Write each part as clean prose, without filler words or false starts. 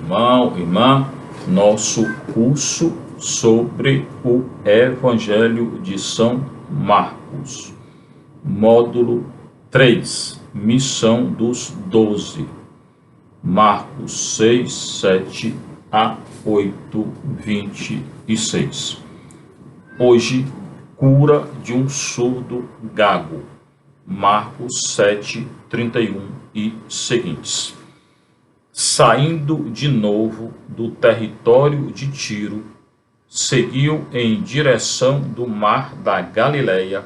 irmão, irmã, nosso curso sobre o Evangelho de São Marcos, módulo 3, Missão dos 12, Marcos 6, 7 a 8, 26. Hoje, cura de um surdo gago, Marcos 7, 31 e seguintes. Saindo de novo do território de Tiro, seguiu em direção do mar da Galileia,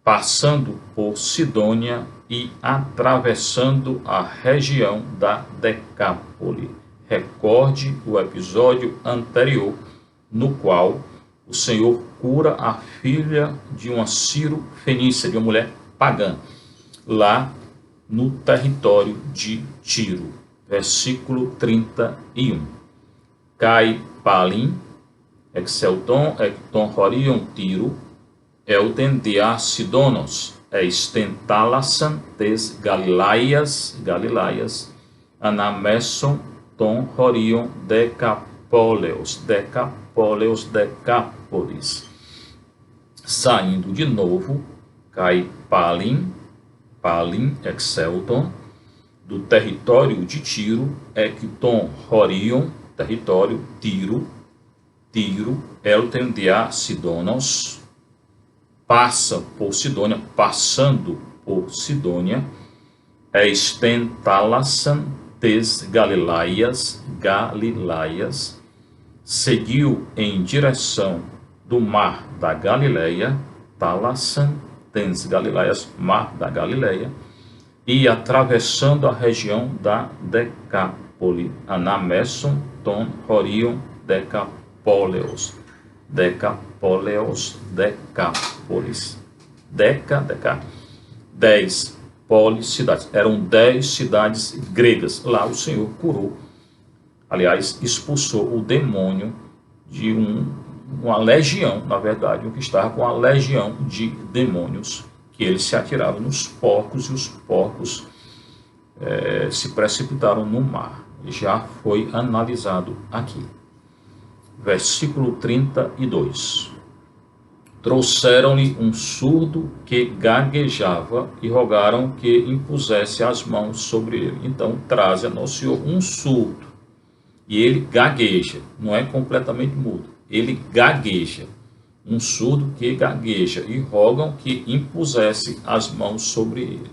passando por Sidônia e atravessando a região da Decápole. Recorde o episódio anterior, no qual o Senhor cura a filha de uma Ciro-fenícia, de uma mulher pagã, lá no território de Tiro. Versículo 31. Cai palim, exelton, ecton horion Tiro, euten dia Sidonos, estentalassan tes Galilaias, anamesson ton horion Decápoleos, Decápolis. Saindo de novo, cai palim, exelton, do território de Tiro, ecton horion, território, Tiro, elten dia Sidonos, passa por Sidônia, passando por Sidônia, estentalassan tes Galilaias, seguiu em direção do mar da Galileia, talassan tes Galilaias, mar da Galileia, e atravessando a região da Decápole, anamesson ton horion Decápoleos, Decápolis, 10 policidades, eram 10 cidades gregas. Lá o Senhor curou, aliás, expulsou o demônio de uma legião, na verdade, que estava com a legião de demônios, que eles se atiraram nos porcos e os porcos se precipitaram no mar. Já foi analisado aqui. Versículo 32. Trouxeram-lhe um surdo que gaguejava e rogaram que impusesse as mãos sobre ele. Então, traz a nosso Senhor um surdo. E ele gagueja, não é completamente mudo. Ele gagueja. Um surdo que gagueja, e rogam que impusesse as mãos sobre ele.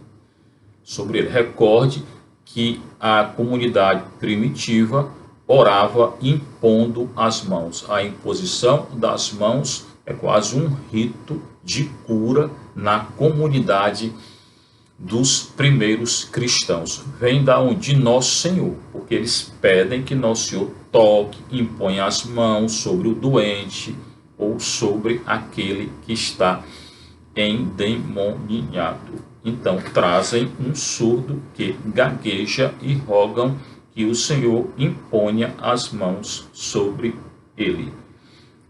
Recorde que a comunidade primitiva orava impondo as mãos. A imposição das mãos é quase um rito de cura na comunidade dos primeiros cristãos. Vem da onde? De Nosso Senhor, porque eles pedem que Nosso Senhor toque, imponha as mãos sobre o doente ou sobre aquele que está endemoniado. Então trazem um surdo que gagueja e rogam que o Senhor imponha as mãos sobre ele.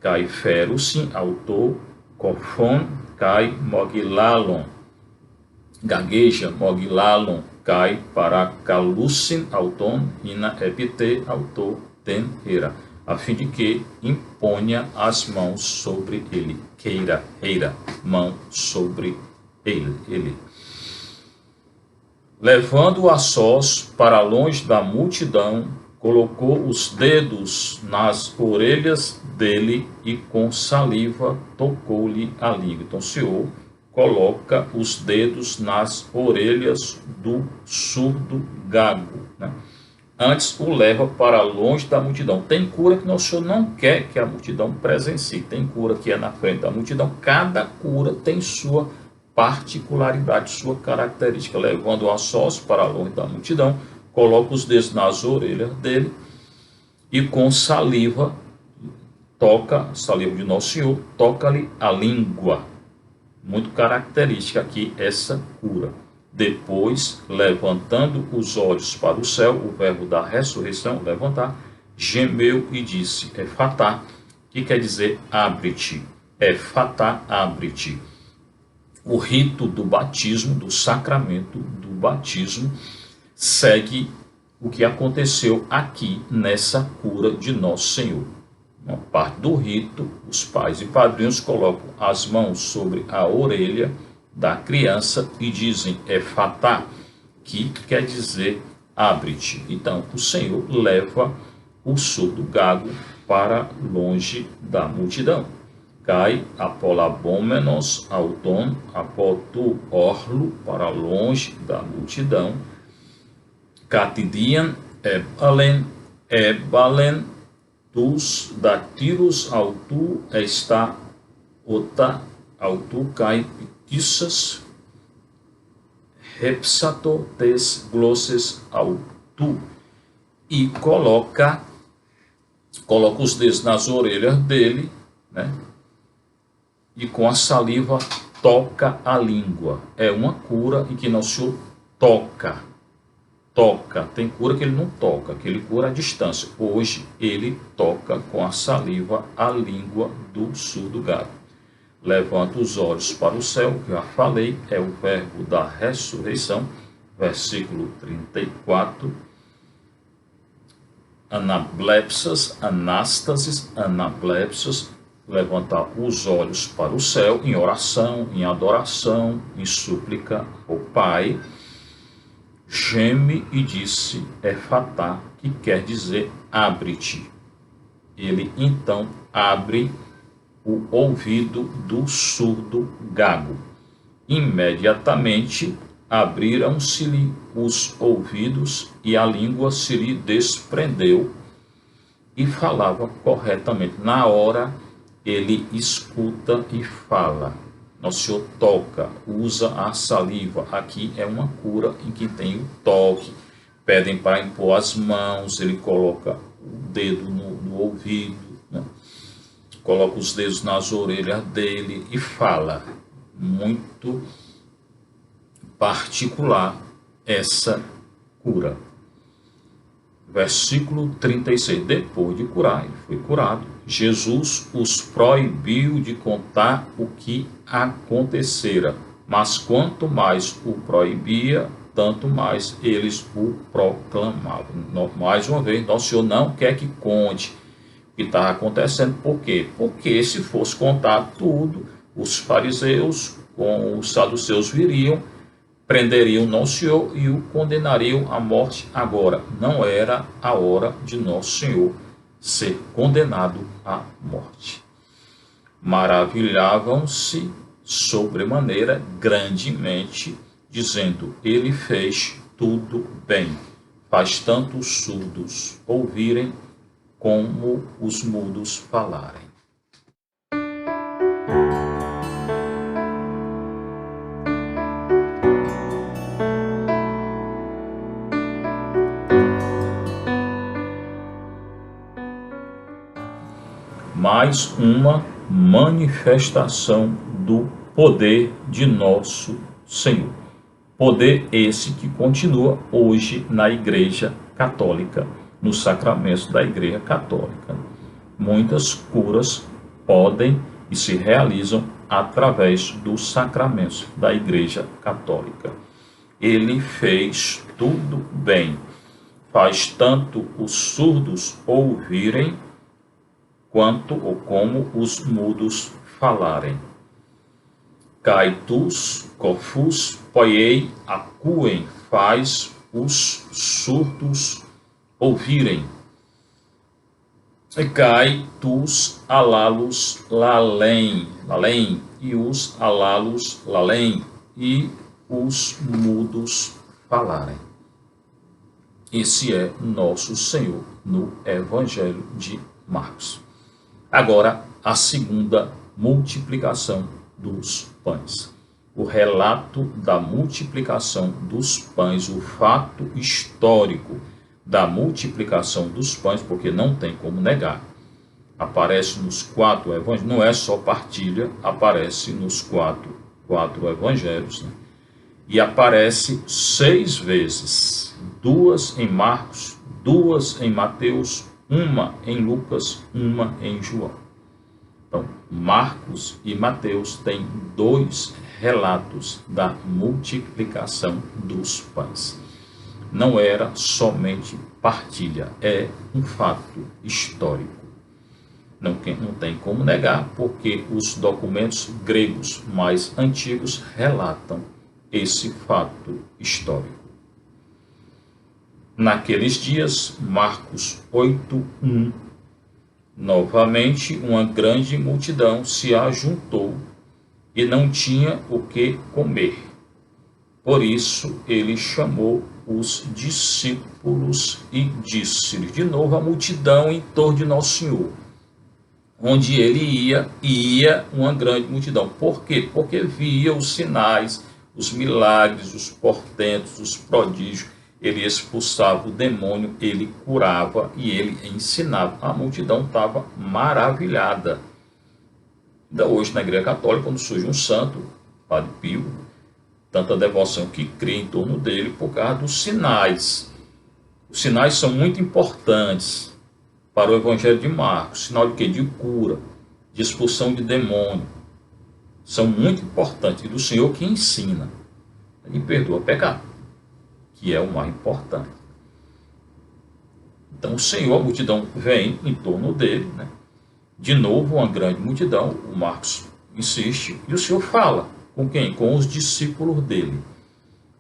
Cai ferusin, autor, cofon, cai mogilalon. Gagueja, mogilalon, cai paracalusin, auton, hina epite, autor, tenera, a fim de que imponha as mãos sobre ele. Queira, mão sobre ele. Levando-o a sós para longe da multidão, colocou os dedos nas orelhas dele e com saliva tocou-lhe a língua. Então o Senhor coloca os dedos nas orelhas do surdo gago, né? Antes o leva para longe da multidão. Tem cura que Nosso Senhor não quer que a multidão presencie. Tem cura que é na frente da multidão. Cada cura tem sua particularidade, sua característica. Levando a sós para longe da multidão, coloca os dedos nas orelhas dele e com saliva, saliva de Nosso Senhor, toca-lhe a língua. Muito característica aqui essa cura. Depois, levantando os olhos para o céu, o verbo da ressurreição, levantar, gemeu e disse, Efatá, que quer dizer abre-te. Efatá, abre-te. O rito do batismo, do sacramento do batismo, segue o que aconteceu aqui nessa cura de Nosso Senhor. Uma parte do rito, os pais e padrinhos colocam as mãos sobre a orelha da criança e dizem Efatá, que quer dizer abre-te. Então o Senhor leva o surdo gago para longe da multidão. Cai apolabômenos auton apotu orlo, para longe da multidão. Catidian ebalen tus datiros autu está ota autu cai pitissas repsato tes glosses autu, e coloca os dedos nas orelhas dele, né? E com a saliva toca a língua. É uma cura em que Nosso Senhor toca. Tem cura que ele não toca, que ele cura à distância. Hoje ele toca com a saliva a língua do surdo gago. Levanta os olhos para o céu, que eu já falei, é o verbo da ressurreição, versículo 34. Anablepsas, anástasis, anablepsas, levantar os olhos para o céu em oração, em adoração, em súplica ao Pai. Geme e disse Efatá, que quer dizer abre-te. Ele então abre o ouvido do surdo gago. Imediatamente abriram-se-lhe os ouvidos e a língua se lhe desprendeu e falava corretamente. Na hora ele escuta e fala. Nosso Senhor toca, usa a saliva. Aqui é uma cura em que tem o toque. Pedem para impor as mãos, ele coloca o dedo no ouvido, né? Coloca os dedos nas orelhas dele e fala. Muito particular essa cura. Versículo 36. Depois de curar, ele foi curado. Jesus os proibiu de contar o que acontecera, mas quanto mais o proibia, tanto mais eles o proclamavam. Mais uma vez, Nosso Senhor não quer que conte o que está acontecendo. Por quê? Porque se fosse contar tudo, os fariseus com os saduceus viriam, prenderiam Nosso Senhor e o condenariam à morte. Agora, não era a hora de Nosso Senhor ser condenado à morte. Maravilhavam-se sobremaneira grandemente, dizendo, ele fez tudo bem, faz tanto os surdos ouvirem como os mudos falarem. Mais uma manifestação do poder de Nosso Senhor. Poder esse que continua hoje na Igreja Católica, nos sacramentos da Igreja Católica. Muitas curas podem e se realizam através dos sacramentos da Igreja Católica. Ele fez tudo bem, faz tanto os surdos ouvirem, quanto ou como os mudos falarem. Caitus, cofus, poiei, acuen, faz os surdos ouvirem. Caitus, alalus, lalém, e os alalus, lalém, e os mudos falarem. Esse é Nosso Senhor no Evangelho de Marcos. Agora, a segunda multiplicação dos pães. O relato da multiplicação dos pães, o fato histórico da multiplicação dos pães, porque não tem como negar. Aparece nos 4 evangelhos, não é só partilha, aparece nos quatro evangelhos, né? E aparece 6 vezes, 2 em Marcos, 2 em Mateus, 1 em Lucas, 1 em João. Então, Marcos e Mateus têm 2 relatos da multiplicação dos pães. não era somente partilha, é um fato histórico. Não tem como negar, porque os documentos gregos mais antigos relatam esse fato histórico. Naqueles dias, Marcos 8:1, novamente uma grande multidão se ajuntou e não tinha o que comer. Por isso ele chamou os discípulos e disse-lhes, de novo a multidão em torno de Nosso Senhor. Onde ele ia uma grande multidão. Por quê? Porque via os sinais, os milagres, os portentos, os prodígios. Ele expulsava o demônio, ele curava e ele ensinava. A multidão estava maravilhada. Ainda hoje, na Igreja Católica, quando surge um santo, Padre Pio, tanta devoção que cria em torno dele por causa dos sinais. Os sinais são muito importantes para o Evangelho de Marcos. Sinal de quê? De cura, de expulsão de demônio. São muito importantes. E do Senhor que ensina. Ele perdoa pecado, que é o mais importante. Então o Senhor, a multidão vem em torno dele, né? De novo uma grande multidão, o Marcos insiste, e o Senhor fala. Com quem? Com os discípulos dele.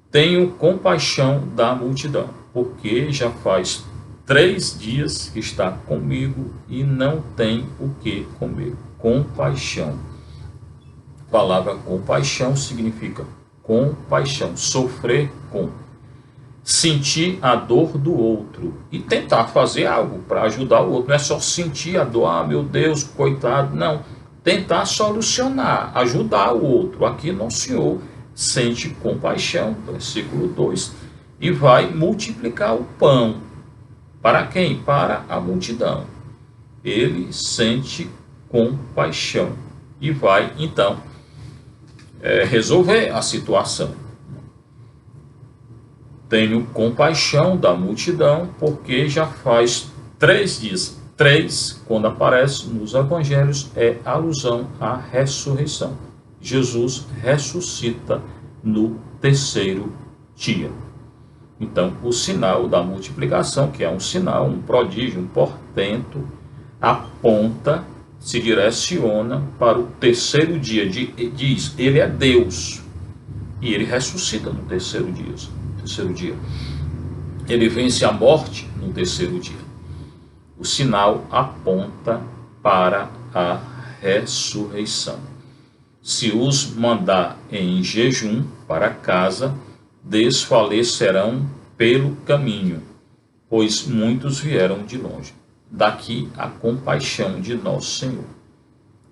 Tenho compaixão da multidão, porque já faz 3 dias que está comigo e não tem o que comer. Compaixão. A palavra compaixão significa compaixão, sofrer com. Sentir a dor do outro e tentar fazer algo para ajudar o outro. Não é só sentir a dor, ah, meu Deus, coitado, não. Tentar solucionar, ajudar o outro. Aqui Nosso Senhor sente compaixão, versículo 2, e vai multiplicar o pão. Para quem? Para a multidão. Ele sente compaixão e vai, então, resolver a situação. Tenho compaixão da multidão, porque já faz 3 dias. 3, quando aparece nos evangelhos, é alusão à ressurreição. Jesus ressuscita no 3º dia. Então, o sinal da multiplicação, que é um sinal, um prodígio, um portento, aponta, se direciona para o 3º dia. Diz, ele é Deus. E ele ressuscita no 3º dia. Ele vence a morte no 3º dia. O sinal aponta para a ressurreição. Se os mandar em jejum para casa, desfalecerão pelo caminho, pois muitos vieram de longe. Daqui a compaixão de Nosso Senhor.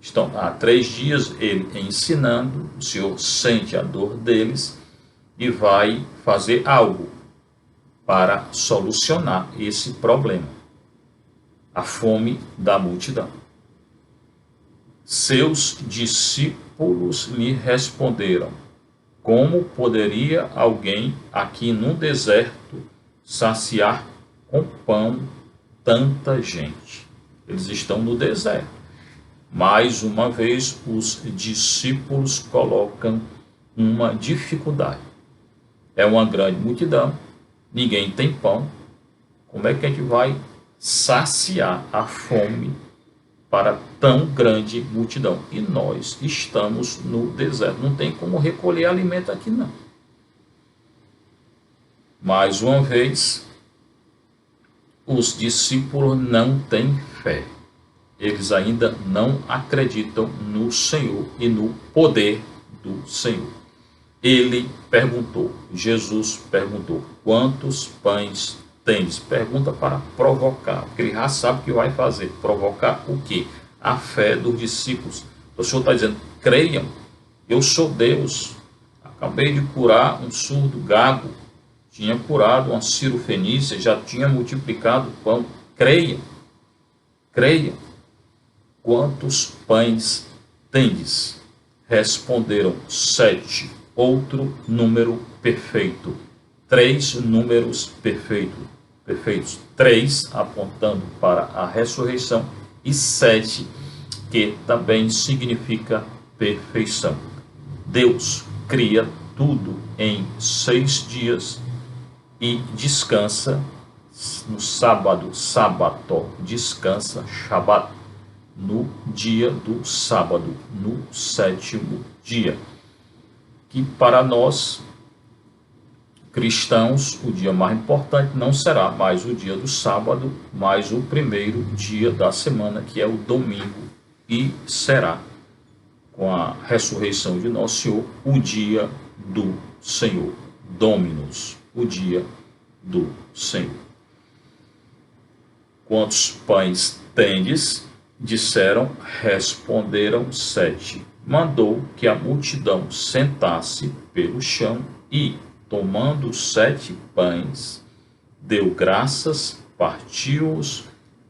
Estão há 3 dias ele ensinando, o Senhor sente a dor deles e vai fazer algo para solucionar esse problema. A fome da multidão. Seus discípulos lhe responderam, como poderia alguém aqui no deserto saciar com pão tanta gente? Eles estão no deserto. Mais uma vez, os discípulos colocam uma dificuldade. É uma grande multidão, ninguém tem pão. Como é que a gente vai saciar a fome para tão grande multidão? E nós estamos no deserto, não tem como recolher alimento aqui não. Mais uma vez, os discípulos não têm fé. Eles ainda não acreditam no Senhor e no poder do Senhor. Jesus perguntou, quantos pães tendes? Pergunta para provocar, porque ele já sabe o que vai fazer. Provocar o quê? A fé dos discípulos. O Senhor está dizendo, creiam, eu sou Deus. Acabei de curar um surdo gago, tinha curado uma cirofenícia, já tinha multiplicado o pão. Creiam, creiam. Quantos pães tendes? Responderam 7. Outro número perfeito. 3 números perfeitos. 3 apontando para a ressurreição e 7 que também significa perfeição. Deus cria tudo em 6 dias e descansa no sábado, sábato, descansa, Shabat, no dia do sábado, no 7º dia. Que para nós, cristãos, o dia mais importante não será mais o dia do sábado, mas o primeiro dia da semana, que é o domingo, e será, com a ressurreição de Nosso Senhor, o dia do Senhor, Dominus, o dia do Senhor. Quantos pães tendes? Disseram, responderam 7. Mandou que a multidão sentasse pelo chão e, tomando 7 pães, deu graças, partiu-os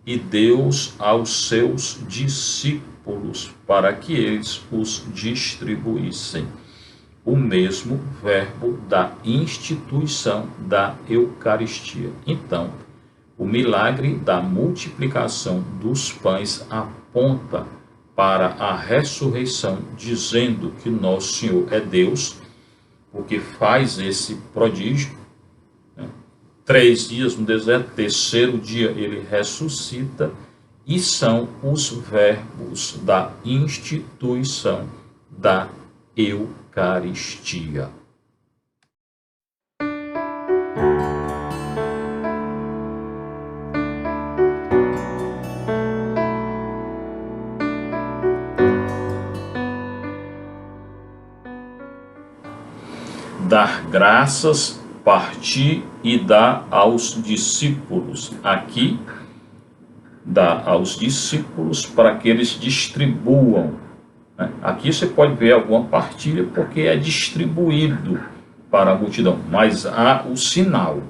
e deu-os aos seus discípulos para que eles os distribuíssem. O mesmo verbo da instituição da Eucaristia. Então, o milagre da multiplicação dos pães aponta para a ressurreição, dizendo que Nosso Senhor é Deus, porque faz esse prodígio, 3 dias no deserto, 3º dia ele ressuscita, e são os verbos da instituição da Eucaristia. Dar graças, partir e dar aos discípulos. Aqui, dá aos discípulos para que eles distribuam. Aqui você pode ver alguma partilha porque é distribuído para a multidão, mas há o sinal.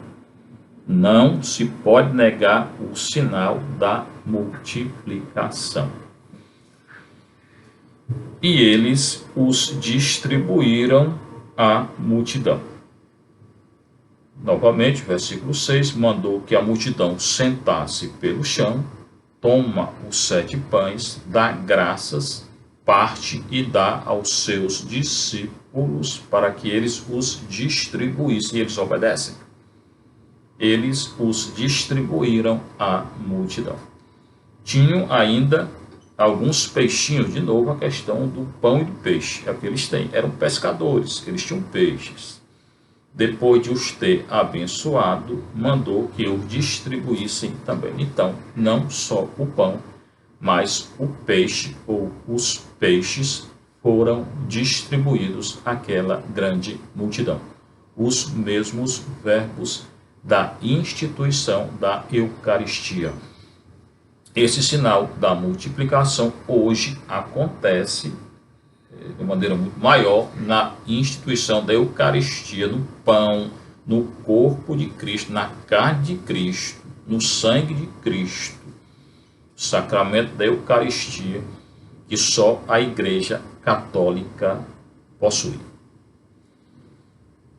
Não se pode negar o sinal da multiplicação. E eles os distribuíram à multidão. Novamente, versículo 6, mandou que a multidão sentasse pelo chão, toma os 7 pães, dá graças, parte e dá aos seus discípulos para que eles os distribuíssem. E eles obedecem. Eles os distribuíram à multidão. Tinham ainda alguns peixinhos, de novo a questão do pão e do peixe, é o que eles têm. Eram pescadores, eles tinham peixes. Depois de os ter abençoado, mandou que os distribuíssem também. Então, não só o pão, mas o peixe ou os peixes foram distribuídos àquela grande multidão. Os mesmos verbos da instituição da Eucaristia. Esse sinal da multiplicação hoje acontece de maneira muito maior na instituição da Eucaristia, no pão, no corpo de Cristo, na carne de Cristo, no sangue de Cristo. O sacramento da Eucaristia que só a Igreja Católica possui.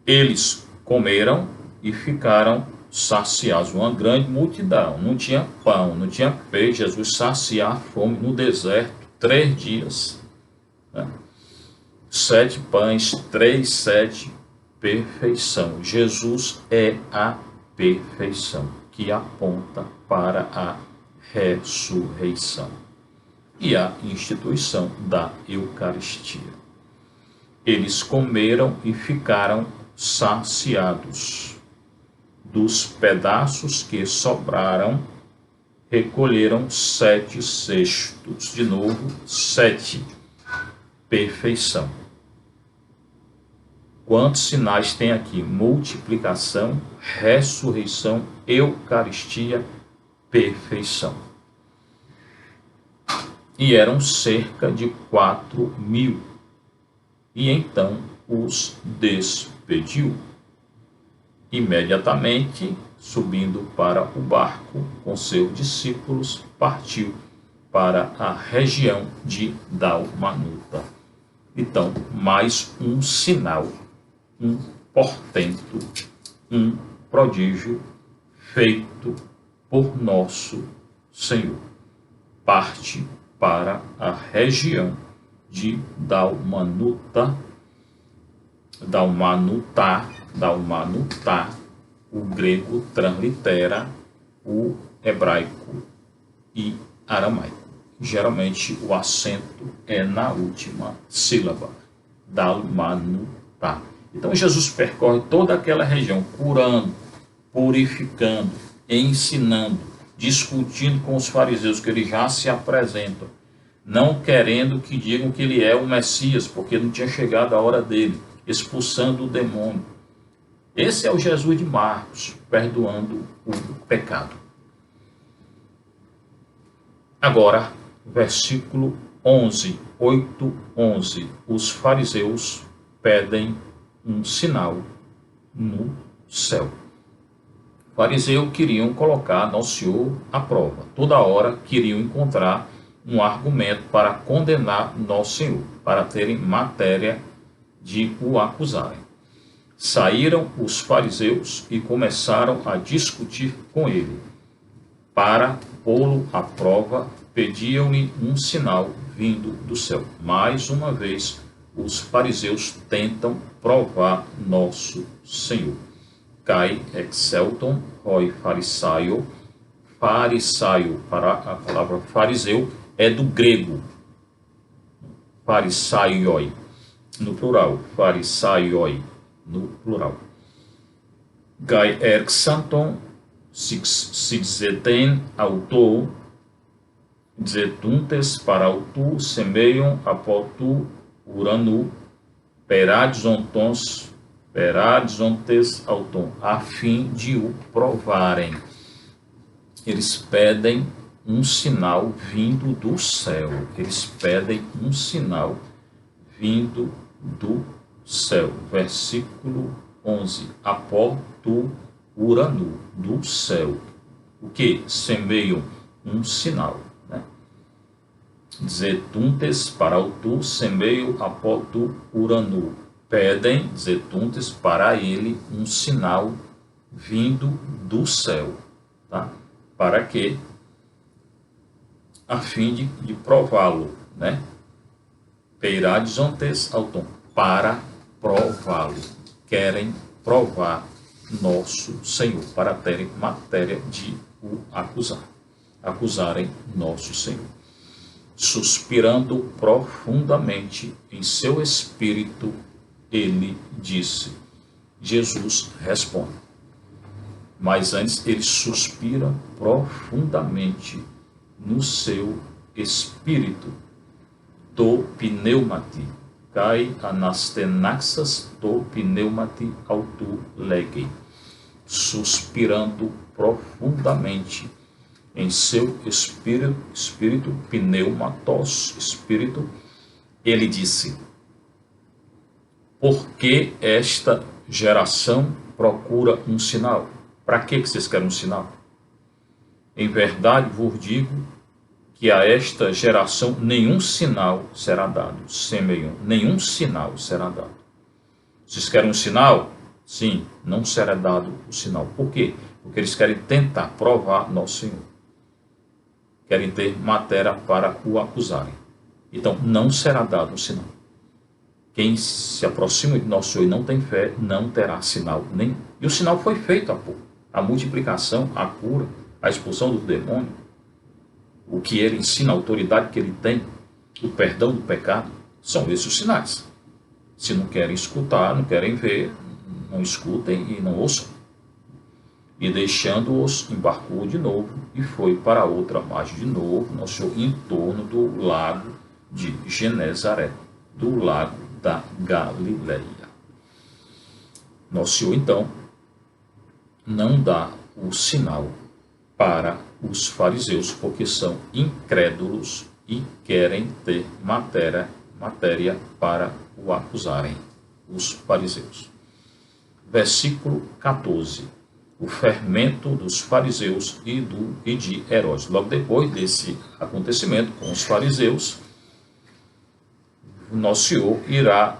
Eles comeram e ficaram saciados, uma grande multidão, não tinha pão, não tinha peixe, Jesus saciar a fome no deserto, 3 dias, 7 pães, 3, 7, perfeição. Jesus é a perfeição, que aponta para a ressurreição e a instituição da Eucaristia. Eles comeram e ficaram saciados. Dos pedaços que sobraram, recolheram 7 cestos. De novo, 7. Perfeição. Quantos sinais tem aqui? Multiplicação, ressurreição, Eucaristia, perfeição. E eram cerca de 4.000. E então os despediu. Imediatamente, subindo para o barco com seus discípulos, partiu para a região de Dalmanuta. Então, mais um sinal, um portento, um prodígio feito por nosso Senhor. Parte para a região de Dalmanuta, o grego translitera o hebraico e aramaico. Geralmente o acento é na última sílaba, dalmanu, tá? Então Jesus percorre toda aquela região, curando, purificando, ensinando, discutindo com os fariseus, que eles já se apresentam, não querendo que digam que ele é o Messias, porque não tinha chegado a hora dele, expulsando o demônio. Esse é o Jesus de Marcos, perdoando o pecado. Agora, versículo 11, 8:11. Os fariseus pedem um sinal no céu. Os fariseus queriam colocar Nosso Senhor à prova. Toda hora queriam encontrar um argumento para condenar Nosso Senhor, para terem matéria de o acusarem. Saíram os fariseus e começaram a discutir com ele. Para pô-lo à prova, pediam-lhe um sinal vindo do céu. Mais uma vez, os fariseus tentam provar Nosso Senhor. Kai excelton hoi farisaio. Farisaio, para a palavra fariseu, é do grego. Farisaioi, no plural. Farisaioi, no plural. Gai erxanton sigzeten autou zetuntes para autu semeion apotu uranu peradzontes auton, a fim de o provarem. Eles pedem um sinal vindo do céu. Eles pedem um sinal vindo do céu. Versículo 11. Apotu uranu, do céu. O que? Semeiam um sinal. Zetuntes para autu semeio apotu uranu. Pedem, zetuntes, para ele um sinal vindo do céu. Tá? Para quê? A fim de prová-lo. Peiradzontes auton, para prová-lo. Querem provar Nosso Senhor, para terem matéria de o acusar. Acusarem Nosso Senhor. Suspirando profundamente em seu espírito, ele disse. Jesus responde. Mas antes ele suspira profundamente no seu espírito. To pneumati, kai anastenaxas to pneumati autu legei. Suspirando profundamente em seu espírito, pneumatos, espírito, ele disse: por que esta geração procura um sinal? Para que vocês querem um sinal? Em verdade vos digo que a esta geração nenhum sinal será dado. Semeiam, nenhum sinal será dado. Vocês querem um sinal? Sim, não será dado o sinal. Por quê? Porque eles querem tentar provar Nosso Senhor. Querem ter matéria para o acusarem. Então, não será dado um sinal. Quem se aproxima de Nosso Senhor e não tem fé, não terá sinal nenhum. E o sinal foi feito há pouco. A multiplicação, a cura, a expulsão do demônio, o que ele ensina, a autoridade que ele tem, o perdão do pecado, são esses os sinais. Se não querem escutar, não querem ver, não escutem e não ouçam. E deixando-os, embarcou de novo e foi para outra margem de novo, Nosso Senhor, em torno do lago de Genezaré, do lago da Galileia. Nosso Senhor, então, não dá o sinal para os fariseus, porque são incrédulos e querem ter matéria para o acusarem, os fariseus. Versículo 14. O fermento dos fariseus e de Herodes. Logo depois desse acontecimento com os fariseus, Nosso Senhor irá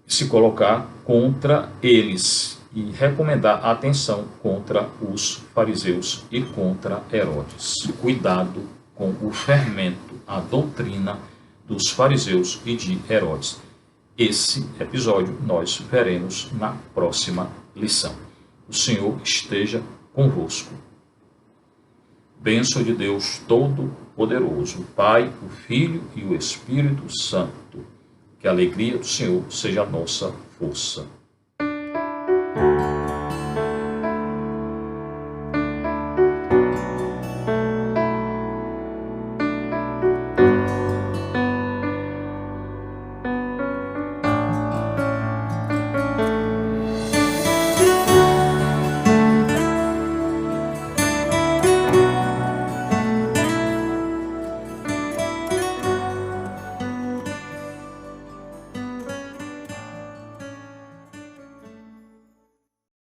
se colocar contra eles e recomendar atenção contra os fariseus e contra Herodes. Cuidado com o fermento, a doutrina dos fariseus e de Herodes. Esse episódio nós veremos na próxima lição. O Senhor esteja convosco. Bênção de Deus Todo-Poderoso, o Pai, o Filho e o Espírito Santo. Que a alegria do Senhor seja a nossa força.